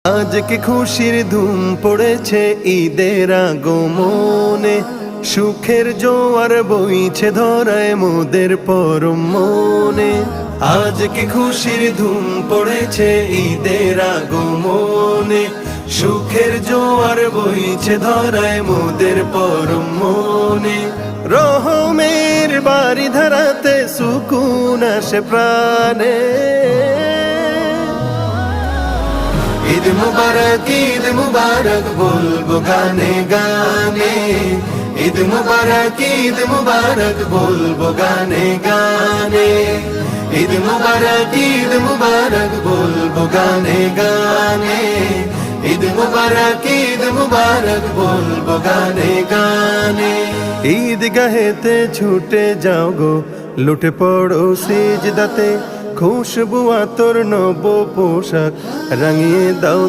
আজকে খুশির ধুম পড়েছে ঈদের আগমনে, সুখের জোয়ার বইছে ধরায় মোদের পরম মনে। আজকে খুশির ধুম পড়েছে ঈদের আগমনে, সুখের জোয়ার বইছে ধরায় মোদের পরম মনে। রহমের বাড়ি ধারাতে সুকুন আসে প্রাণে। ঈদ মুবারক বলবো গানে গানে, ঈদ মুবারক বলবো গানে গানে, ঈদ মুবারক বলবো গানে গানে, ঈদ মুবারক বলবো গানে গানে। ঈদ গাহেতে ছুটে যাও গো, লুটে পড়ো সিজদাতে, খুশবু আতর নব পোশাক রাঙিয়ে দাও।